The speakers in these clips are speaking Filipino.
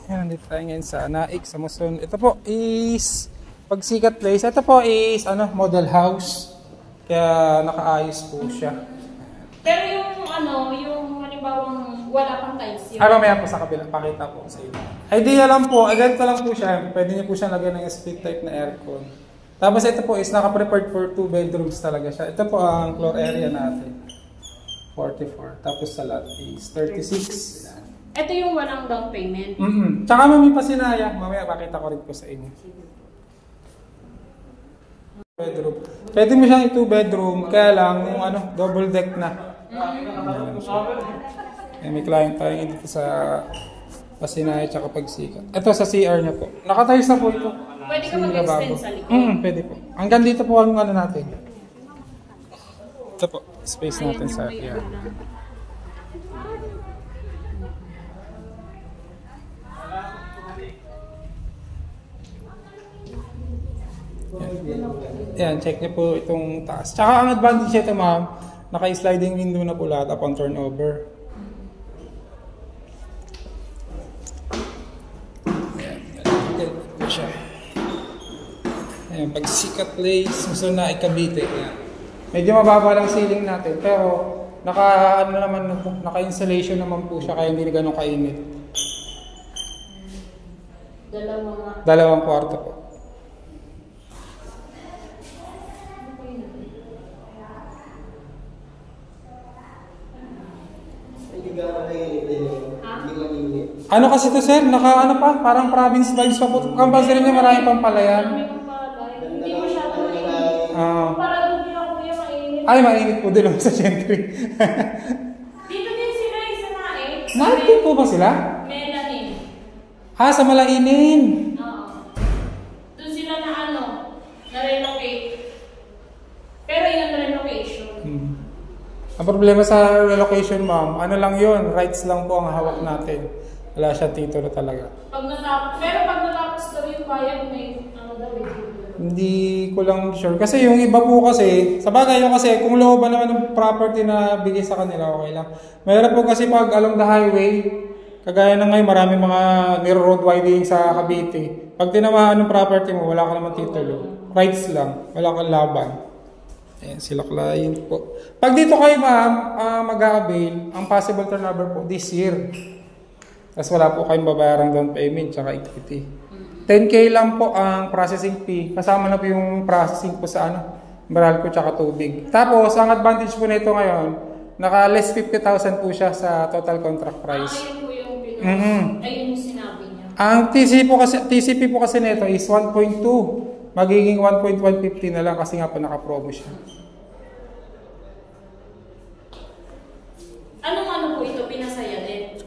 Yan, nandito tayo ngayon sa Naik, sa Muson. Ito po is Pagsikat Place. Ito po is model house. Kaya nakaayos po siya. Pero yung halimbawang wala pang tiles yun. Mamaya po sa kabila, pakita po sa inyo. Idea lang po, ganito lang po siya. Pwede niyo po siya lagyan ng split type na aircon. Tapos ito po is naka-prepared for 2 bedrooms talaga siya. Ito po ang floor area natin. 44. Tapos sa lot is 36. Ito yung walang down payment. Tsaka mami pasinaya. Mamaya pakita ko rin po sa inyo. Bedroom. Pwede mo siyang 2 bedroom, kaya lang yung double deck na. May client tayo dito sa Pasinaya tsaka Pagsikat. Ito sa CR niya po. Nakatiles na po ito. Pwede ka mag-extend sa likod. Pwede po. Hanggang dito po ang natin. Ito po, space natin sa CR. Yan, check niyo po itong taas. Tsaka ang advantage ito, ma'am, naka-sliding window na po lahat upon turnover. Yan siya. Ayan, Pagsikat Place, Muson na Cavite. Yan. Medyo mababa lang ceiling natin, pero naka-insulation naman po siya, kaya hindi na ganun kainit. Dalawang kwarto po. Ano kasi to, sir? Parang province vibes pa po. Compulsory niya maraming pampalayan. Hindi masyadong mainit. Para doon din ako yung mainit. Ay, mainit po din sa Gentry. Dito din sila yung sa Naik. Naik din po ba sila? Melanin. Sa Malainin. Oo. Doon sila na-relocate. Pero yun ang relocation. Ang problema sa relocation, ma'am, lang yun, rights lang po ang hawak natin. Wala siya titulo talaga. Pero pag natapos daw yung bayad, may Hindi ko lang sure. Kasi yung iba po kasi, sa bagay yung kasi, kung looban naman ng property na bigay sa kanila, okay lang. Mayroon po kasi pag along the highway, kagaya na ngayon, marami mga road widening sa Cavite. Pag tinamaan ng property mo, wala ka naman titulo. Rights lang, wala kang laban. Ayan, sila client po. Pag dito kayo, ma'am, mag-a-avail, ang possible turnover po this year. Tapos wala po kayong babayarang down payment tsaka equity. 10K lang po ang processing fee. Kasama na po yung processing po sa Meralco tsaka tubig. Tapos, ang advantage po nito ngayon, naka-less 50,000 po siya sa total contract price. Ayun po yung ayun yung sinabi niya. Ang TCP po kasi nito is 1.2. Magiging 1.150 na lang kasi nga po naka-promo siya. Anong po ito? Pinasaya din?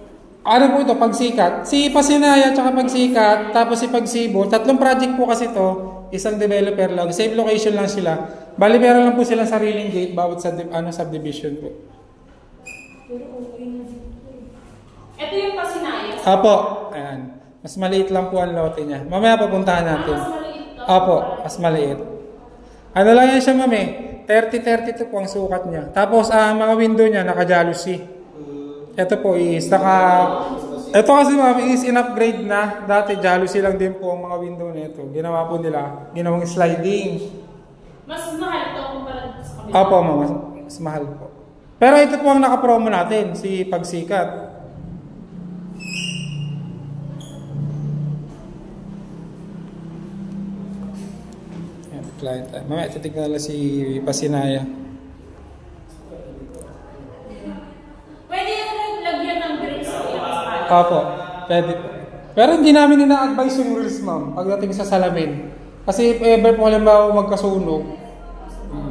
Ano po ito? Pagsikat. Si Pasinaya at Pagsikat, tapos si Pagsibo. 3 project po kasi ito. Isang developer lang. Same location lang sila. Bali, meron lang po silang sariling gate bawat sa subdivision po. Ito yung Pasinaya? Apo. Ayan. Mas maliit lang po ang lote niya. Mamaya pupuntahan natin. Mas maliit to? Apo. Mas maliit. Ano lang yan siya, mami? 30-32 po ang sukat niya. Tapos, mga window niya, naka-jalousie. Ito po is ito kasi, mami, is in-upgrade na. Dati, jalousie lang din po ang mga window nito. Ginawa po nila. Ginawang sliding. Mas mahal ito kumpara sa kabila? Apo, mama. Mas mahal po. Pero ito po ang naka-promo natin, si Pagsikat. Client. Mamaya titignan lang si Pasinaya. Pwede yung lagyan ng grills sa ilang Opo, pwede po. Pero hindi namin ina-advise yung grills, ma'am, pagdating sa salamin. Kasi if ever po halimbawa magkasunog,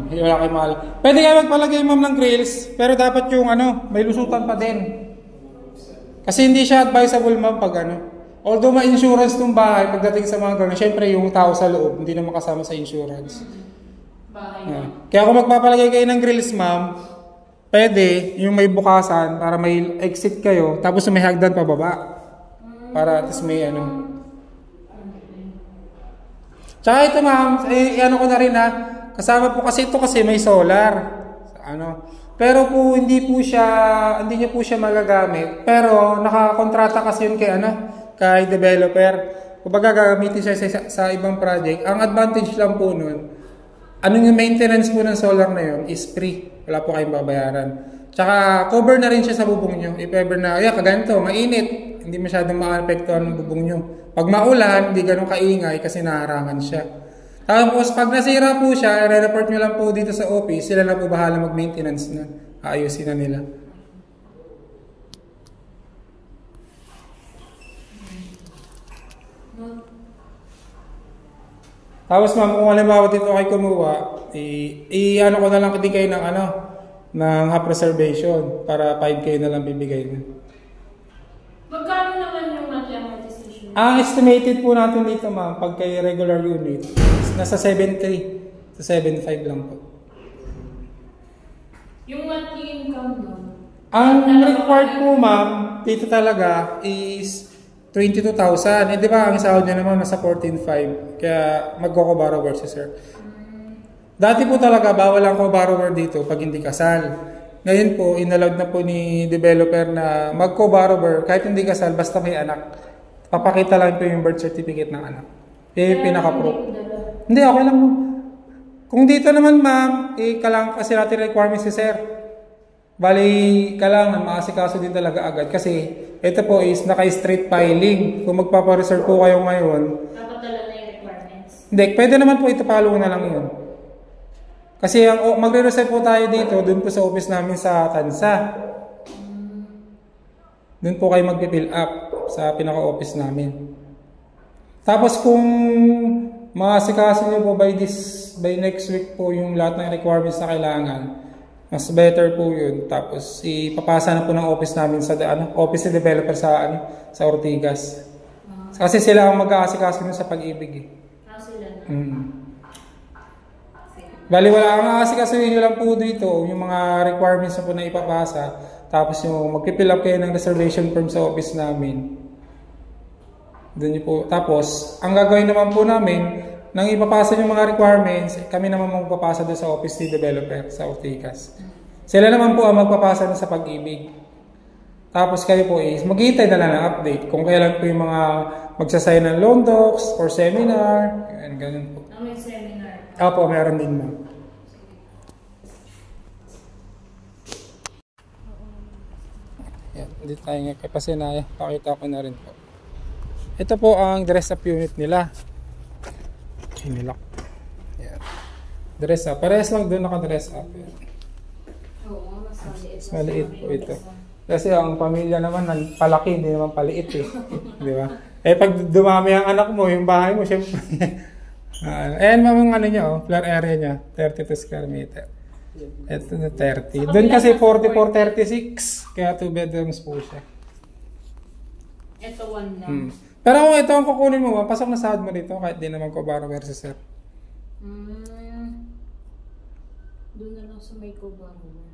hindi wala kayo mahal. Pwede kayo magpalagay, ma'am, ng grills, pero dapat yung may lusutan pa din. Kasi hindi siya advisable, ma'am, pag although may insurance itong bahay, pagdating sa mga gano'n, syempre yung tao sa loob, hindi na makasama sa insurance. Kaya kung magpapalagay kayo ng grills, ma'am, pwede yung may bukasan para may exit kayo, tapos may hagdan pababa. Para at least may Tsaka ito, ma'am, ko na rin kasama po kasi ito kasi may solar. Pero po hindi niya po siya magagamit. Pero nakakontrata kasi yun kay kay developer. Kumbaga gagamitin siya sa ibang project. Ang advantage lang po nun, yung maintenance po ng solar na yun is free. Wala po kayong babayaran. Tsaka cover na rin siya sa bubong nyo. If ever na, kaganto, mainit. Hindi masyadong maapektuhan ng bubong nyo. Pag maulan, hindi ganun kaingay kasi naharangan siya. Tapos pag nasira po siya, i-report nyo lang po dito sa office, sila na po bahala mag-maintenance na. Aayusin na nila. Tapos ma'am, kung halimbawa dito kayo kumuha, ano ko na lang din kayo ng half reservation para 5K na lang bibigay mo. Magkano naman yung monthly amortization? Ang estimated po natin dito ma'am, pag kay regular unit, nasa 7.3 sa 7.5 lang po. Yung monthly income doon? Ang required po ma'am, dito talaga is 22,000. Di ba ang sahod niya naman nasa 14,500. Kaya magko-co-borrower si sir. Dati po talaga bawal ang co-borrower dito pag hindi kasal. Ngayon po, inallowed na po ni developer na mag-co-borrower kahit hindi kasal basta may anak. Papakita lang po yung birth certificate ng anak. Pinaka-proof. Hindi, okay lang po. Kung dito naman ma'am, kailangan kasi natin requirements si sir. Bali, kailangan maasikaso din talaga agad kasi ito po is naka-street filing. Kung magpapareserve po kayo ngayon, dapat dala na yung requirements. Hindi, pwede naman po itapalo na lang yun. Kasi magre-reserve po tayo dito, dun po sa office namin sa Tansa. Dun po kayo mag-fill up sa pinaka-office namin. Tapos kung maasikaso nyo po by next week po yung lahat ng requirements na kailangan, mas better po yun. Tapos ipapasa na po ng office namin sa office ni developer sa Ortigas. Kasi sila ang mag-aasikaso sa pag-ibig. Sila na. Bali wala ang aasikasuhin nyo lang po dito yung mga requirements na po na ipapasa. Tapos yung mag-fill up kayo ng reservation form sa office namin. Doon nyo po. Tapos ang gagawin naman po namin, nang ipapasa yung mga requirements, kami naman magpapasa doon sa office ni developer sa Ortigas. Sila naman po ang magpapasa na sa pag-ibig. Tapos kayo po is maghihintay na lang ng update kung kailan po yung mga magsasign ng loan docs or seminar. Ganun po. May seminar. Opo, meron din ma'am. Yan, hindi tayo nga kay Pasinaya. Pakita ko na rin po. Ito po ang dress up unit nila. Hinilak. Yan. Dress up. Parehas lang doon naka-dress up. Yan. Oo, mas maliit. Mas maliit po ito. Kasi ang pamilya naman palaki, hindi naman paliit eh. Di ba? Pag dumami ang anak mo, yung bahay mo, syempre. Ayan ma'am ang niya, floor area niya. 32 square meter. Ito na 30. Doon kasi 44-36. Kaya 2 bedrooms po siya. Ito one lang. Pero kung ito ang kukunin mo, pasok na sahod mo dito kahit di naman ko borrower si sir. Doon na lang sa may co-borrower.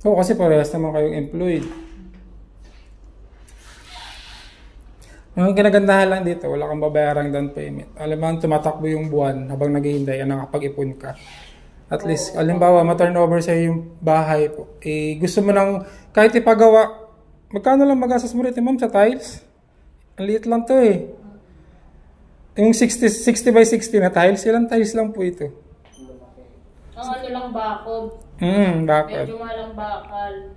Oo, kasi parehas naman kayong employed. Ang kinagandahan lang dito, wala kang babayarang down payment. Alam mo, tumatakbo yung buwan habang naghihintay ka, nakapag-ipon ka. At least, alimbawa, ma-turnover sa'yo yung bahay po. Gusto mo nang, kahit ipagawa, magkano lang magastos mo rito, ma'am, sa tiles? Ang liit lang to eh. Yung 60 by 60 na tiles, ilang tiles lang po ito. Ang ano lang bakod. Bakod. Medyo malang bakal.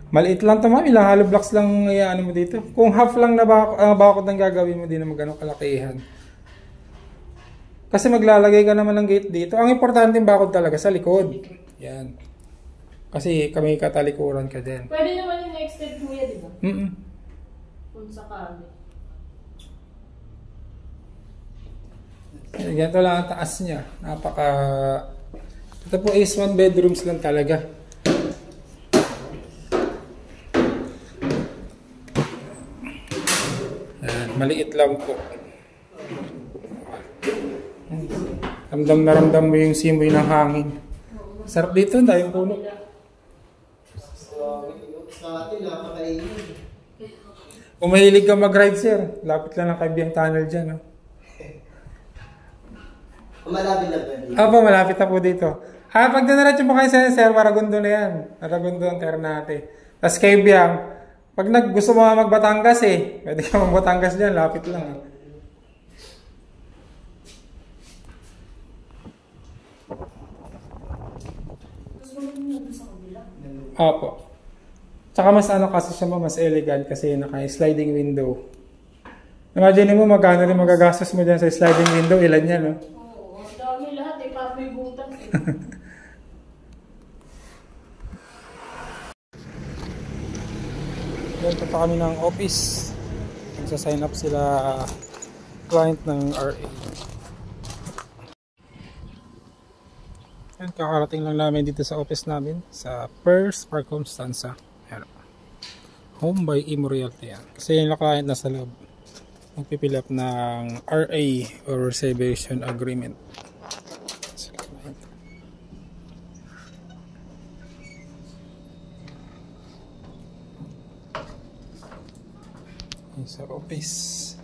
Maliit lang to ma'am, ilang hollow blocks lang ano mo dito. Kung half lang na bakod ang gagawin mo, di na magano kalakihan. Kasi maglalagay ka naman ng gate dito. Ang importante yung bakod talaga sa likod. Yan. Kasi kami katalikuran ka din. Pwede naman yung extend kuya, di ba? Kung sakali. Ganito lang ang taas niya. Ito po is 1 bedrooms lang talaga. Ayan, maliit lang po. Ramdam na ramdam mo yung simoy ng hangin. Sarap dito, dahil puno. Kung mahilig ka mag-ride, sir, lapit lang ng Kaibiyang Tunnel dyan. No? Malapit na ba? Opo, malapit na po dito. Pag dinaratyo po kayo sa sir, Maragondo na yan. Maragondo ang Ternate. Tapos Kaibiyang, Pag gusto mo mag-Batangas eh. Pwede ka mag-Batangas dyan. Lapit lang eh. Opo. Tsaka mas ano kasi siya mas elegant kasi naka-sliding window. Imagine mo magkano rin magagastos mo dyan sa sliding window. Ilan yan, no? Oo, ang dami lahat eh. Parang may butas eh. Doon pa kami ng office. Nagsa-sign up sila client ng RA. Yan, kakarating lang namin dito sa office namin sa First Park Constanza. Yan. Home by Imo Realty yan. Kasi yung client nasa loob. Magpipil up ng RA or reservation agreement. Sa office.